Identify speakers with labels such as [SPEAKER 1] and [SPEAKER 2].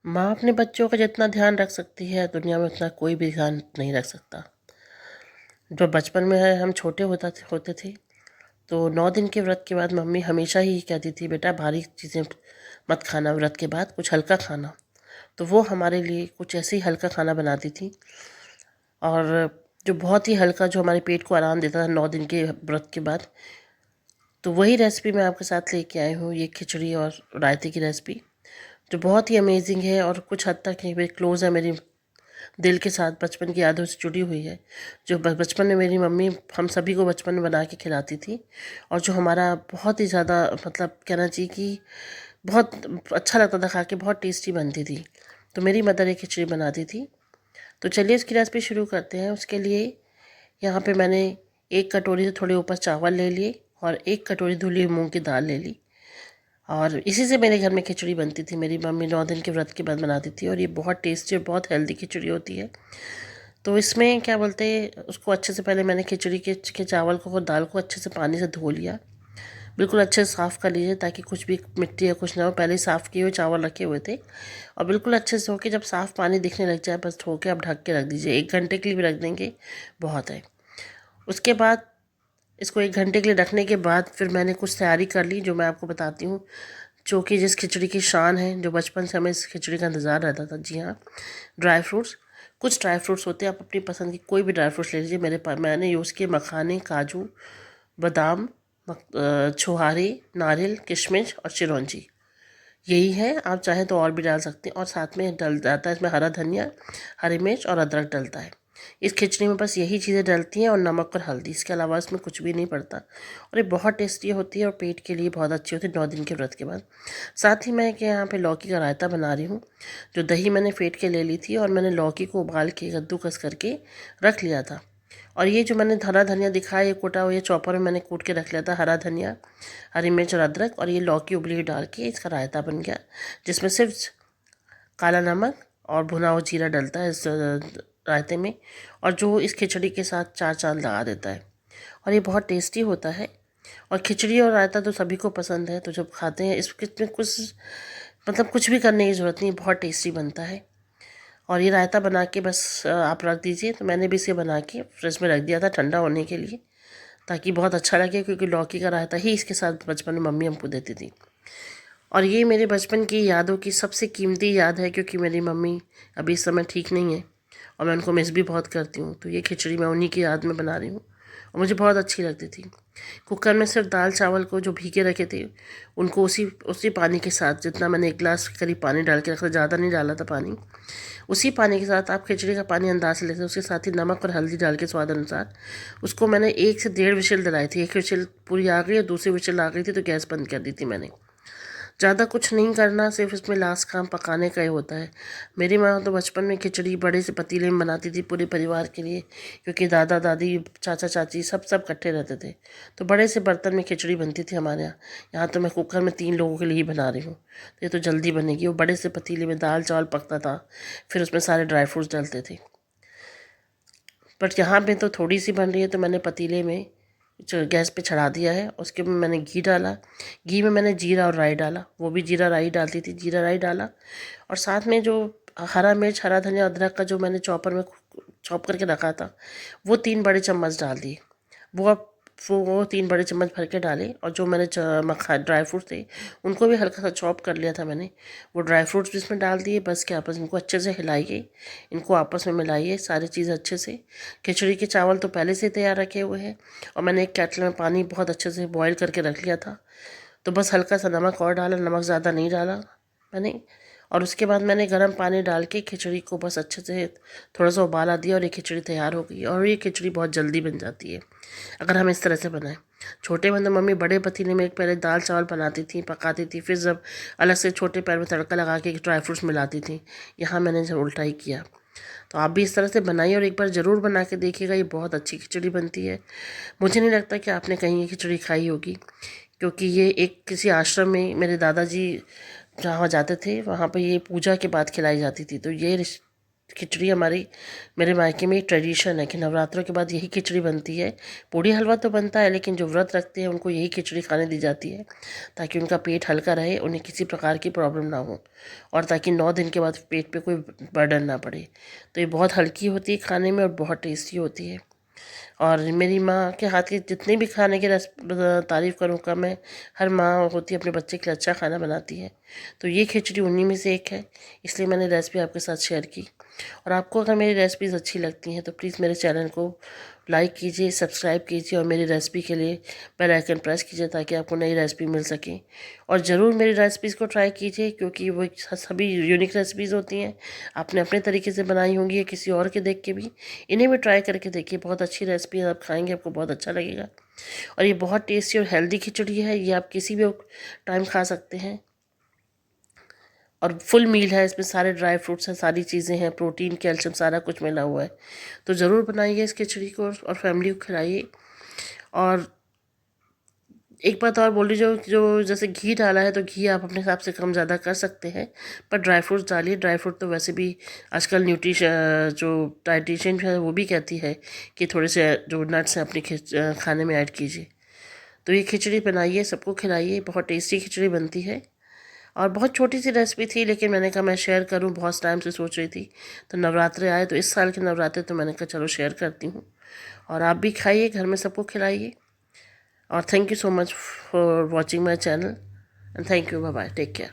[SPEAKER 1] माँ अपने बच्चों का जितना ध्यान रख सकती है दुनिया में उतना कोई भी ध्यान नहीं रख सकता। जब बचपन में हम छोटे होते थे तो 9 दिन के व्रत के बाद मम्मी हमेशा ही कहती थी, बेटा भारी चीज़ें मत खाना, व्रत के बाद कुछ हल्का खाना। तो वो हमारे लिए कुछ ऐसे ही हल्का खाना बनाती थी, और जो बहुत ही हल्का, जो हमारे पेट को आराम देता था 9 दिन के व्रत के बाद। तो वही रेसिपी मैं आपके साथ लेके आई हूँ, ये खिचड़ी और रायते की रेसिपी, जो बहुत ही अमेजिंग है और कुछ हद तक ये क्लोज़ है मेरी दिल के साथ, बचपन की यादों से जुड़ी हुई है। जो बचपन में मेरी मम्मी हम सभी को बचपन में बना के खिलाती थी, और जो हमारा बहुत ही ज़्यादा, मतलब कहना चाहिए कि बहुत अच्छा लगता था खा के, बहुत टेस्टी बनती थी। तो मेरी मदर एक खिचड़ी बनाती थी। तो चलिए इसकी रेसिपी शुरू करते हैं। उसके लिए यहाँ पे मैंने 1 कटोरी से थोड़े ऊपर चावल ले लिए और 1 कटोरी धुली हुई मूँग की दाल ले ली, और इसी से मेरे घर में खिचड़ी बनती थी। मेरी मम्मी 9 दिन के व्रत के बाद बनाती थी, और ये बहुत टेस्टी और बहुत हेल्दी खिचड़ी होती है। तो इसमें क्या बोलते हैं, उसको अच्छे से पहले मैंने खिचड़ी के चावल को और दाल को अच्छे से पानी से धो लिया। बिल्कुल अच्छे से साफ़ कर लीजिए ताकि कुछ भी मिट्टी या कुछ ना हो। पहले ही साफ़ किए हुए चावल रखे हुए थे, और बिल्कुल अच्छे से धो के जब साफ़ पानी दिखने लग जाए बस धो के आप ढक के रख दीजिए। 1 घंटे के लिए भी रख देंगे बहुत है। उसके बाद इसको 1 घंटे के लिए रखने के बाद फिर मैंने कुछ तैयारी कर ली, जो मैं आपको बताती हूँ, जो कि जिस खिचड़ी की शान है, जो बचपन से हमें इस खिचड़ी का इंतज़ार रहता था। जी हाँ, ड्राई फ्रूट्स। कुछ ड्राई फ्रूट्स होते हैं, आप अपनी पसंद की कोई भी ड्राई फ्रूट्स ले लीजिए। मेरे पास मैंने यूज़ किए मखाने, काजू, बादाम, छुहारे, नारियल, किशमिश और चिरौंजी। यही है, आप चाहें तो और भी डाल सकते हैं। और साथ में डल जाता है इसमें हरा धनिया, हरी मिर्च और अदरक डलता है। इस खिचड़ी में बस यही चीज़ें डलती हैं, और नमक और हल्दी। इसके अलावा इसमें कुछ भी नहीं पड़ता, और ये बहुत टेस्टी होती है और पेट के लिए बहुत अच्छी होती है 9 दिन के व्रत के बाद। साथ ही मैं क्या यहाँ पे लौकी का रायता बना रही हूँ। जो दही मैंने फेंट के ले ली थी, और मैंने लौकी को उबाल के कद्दूकस करके रख लिया था। और ये जो मैंने हरा धनिया दिखाया, ये कोटा हुआ, ये चॉपर में मैंने कूट के रख लिया था। हरा धनिया, हरी मिर्च और अदरक, और ये लौकी उबली हुई डाल के इसका रायता बन गया, जिसमें सिर्फ काला नमक और भुना हुआ जीरा डलता है इस रायते में, और जो इस खिचड़ी के साथ चार चांद लगा देता है। और ये बहुत टेस्टी होता है। और खिचड़ी और रायता तो सभी को पसंद है, तो जब खाते हैं इसमें कुछ, मतलब कुछ भी करने की ज़रूरत नहीं, बहुत टेस्टी बनता है। और ये रायता बना के बस आप रख दीजिए। तो मैंने भी इसे बना के फ्रिज में रख दिया था ठंडा होने के लिए, ताकि बहुत अच्छा लगे, क्योंकि लौकी का रायता ही इसके साथ बचपन में मम्मी हमको देती थी। और ये मेरे बचपन की यादों की सबसे कीमती याद है, क्योंकि मेरी मम्मी अभी इस समय ठीक नहीं है, और मैं उनको मिस भी बहुत करती हूँ। तो ये खिचड़ी मैं उन्हीं की याद में बना रही हूँ, और मुझे बहुत अच्छी लगती थी। कुकर में सिर्फ दाल चावल को जो भीगे रखे थे, उनको उसी उसी पानी के साथ, जितना मैंने 1 गिलास करीब पानी डाल के रखा, ज़्यादा नहीं डाला था पानी, उसी पानी के साथ आप खिचड़ी का पानी अंदाज से लेते, उसके साथ ही नमक और हल्दी डाल के स्वाद अनुसार उसको मैंने 1 से 1.5 विशिल दिलाई थी। एक विशिल पूरी आ गई और दूसरी विशिल आ गई थी, तो गैस बंद कर दी थी मैंने। ज़्यादा कुछ नहीं करना, सिर्फ इसमें लास्ट काम पकाने का ही होता है। मेरी माँ तो बचपन में खिचड़ी बड़े से पतीले में बनाती थी पूरे परिवार के लिए, क्योंकि दादा दादी, चाचा चाची सब सब इकट्ठे रहते थे। तो बड़े से बर्तन में खिचड़ी बनती थी हमारे यहाँ। यहाँ तो मैं कुकर में 3 लोगों के लिए ही बना रही हूँ, तो ये तो जल्दी बनेगी। वो बड़े से पतीले में दाल चावल पकता था, फिर उसमें सारे ड्राई फ्रूट्स डलते थे। बट यहाँ पे तो थोड़ी सी बन रही है, तो मैंने पतीले में जो गैस पे चढ़ा दिया है, उसके में मैंने घी डाला। घी में मैंने जीरा और राई डाला, वो भी जीरा राई डालती थी, जीरा राई डाला। और साथ में जो हरा मिर्च, हरा धनिया, अदरक का जो मैंने चॉपर में चॉप करके रखा था, वो 3 बड़े चम्मच डाल दिए। वो अब वो 3 बड़े चम्मच भर के डाले। और जो मैंने मखा ड्राई फ्रूट थे, उनको भी हल्का सा चॉप कर लिया था मैंने, वो ड्राई फ्रूट्स भी इसमें डाल दिए। बस के आपस में इनको अच्छे से हिलाइए, इनको आपस में मिलाइए सारी चीज़ अच्छे से। खिचड़ी के चावल तो पहले से तैयार रखे हुए हैं, और मैंने एक केटल में पानी बहुत अच्छे से बॉईल करके रख लिया था। तो बस हल्का सा नमक और डाला, नमक ज़्यादा नहीं डाला मैंने। और उसके बाद मैंने गर्म पानी डाल के खिचड़ी को बस अच्छे से थोड़ा सा उबाला दिया, और ये खिचड़ी तैयार हो गई। और ये खिचड़ी बहुत जल्दी बन जाती है अगर हम इस तरह से बनाएं। छोटे में तो मम्मी बड़े पतीले में एक पहले दाल चावल बनाती थी, पकाती थी, फिर जब अलग से छोटे पैन में तड़का लगा के ड्राई फ्रूट्स मिलाती थी। यहाँ मैंने जब उल्टा ही किया। तो आप भी इस तरह से बनाइए, और एक बार ज़रूर बना के देखिएगा, ये बहुत अच्छी खिचड़ी बनती है। मुझे नहीं लगता कि आपने कहीं ये खिचड़ी खाई होगी, क्योंकि ये एक किसी आश्रम में मेरे दादाजी जहाँ जाते थे, वहाँ पे ये पूजा के बाद खिलाई जाती थी। तो ये खिचड़ी हमारी मेरे मायके में एक ट्रेडिशन है कि नवरात्रों के बाद यही खिचड़ी बनती है। पूड़ी हलवा तो बनता है, लेकिन जो व्रत रखते हैं उनको यही खिचड़ी खाने दी जाती है, ताकि उनका पेट हल्का रहे, उन्हें किसी प्रकार की प्रॉब्लम ना हो, और ताकि 9 दिन के बाद पेट पे कोई बर्डन ना पड़े। तो ये बहुत हल्की होती है खाने में और बहुत टेस्टी होती है। और मेरी माँ के हाथ के जितने भी खाने की तारीफ़ करूँ कम है। हर माँ होती है अपने बच्चे के लिए अच्छा खाना बनाती है, तो ये खिचड़ी उन्हीं में से एक है, इसलिए मैंने रेसिपी आपके साथ शेयर की। और आपको अगर मेरी रेसिपीज़ अच्छी लगती हैं तो प्लीज़ मेरे चैनल को लाइक कीजिए, सब्सक्राइब कीजिए और मेरी रेसिपी के लिए बेल आइकन प्रेस कीजिए, ताकि आपको नई रेसिपी मिल सके। और ज़रूर मेरी रेसिपीज़ को ट्राई कीजिए, क्योंकि वो सभी यूनिक रेसिपीज़ होती हैं। आपने अपने तरीके से बनाई होंगी या किसी और के देख के भी, इन्हें भी ट्राई करके देखिए। बहुत अच्छी रेसिपी है, आप खाएंगे आपको बहुत अच्छा लगेगा। और ये बहुत टेस्टी और हेल्दी खिचड़ी है, ये आप किसी भी टाइम खा सकते हैं। और फुल मील है, इसमें सारे ड्राई फ्रूट्स हैं, सारी चीज़ें हैं, प्रोटीन कैल्शियम सारा कुछ मिला हुआ है। तो ज़रूर बनाइए इस खिचड़ी को और फैमिली को खिलाइए। और एक बात और बोल रही, जो जैसे घी डाला है तो घी आप अपने हिसाब से कम ज़्यादा कर सकते हैं, पर ड्राई फ्रूट्स डालिए। ड्राई फ्रूट तो वैसे भी आजकल जो डाइटिशियन है वो भी कहती है कि थोड़े से जो नट्स हैं अपने खाने में ऐड कीजिए। तो ये खिचड़ी बनाइए, सबको खिलाइए, बहुत टेस्टी खिचड़ी बनती है। और बहुत छोटी सी रेसिपी थी, लेकिन मैंने कहा मैं शेयर करूं, बहुत टाइम से सोच रही थी। तो नवरात्रे आए तो इस साल के नवरात्रे, तो मैंने कहा चलो शेयर करती हूँ। और आप भी खाइए, घर में सबको खिलाइए। और thank you so much for watching my channel, and thank you, bye bye, take care.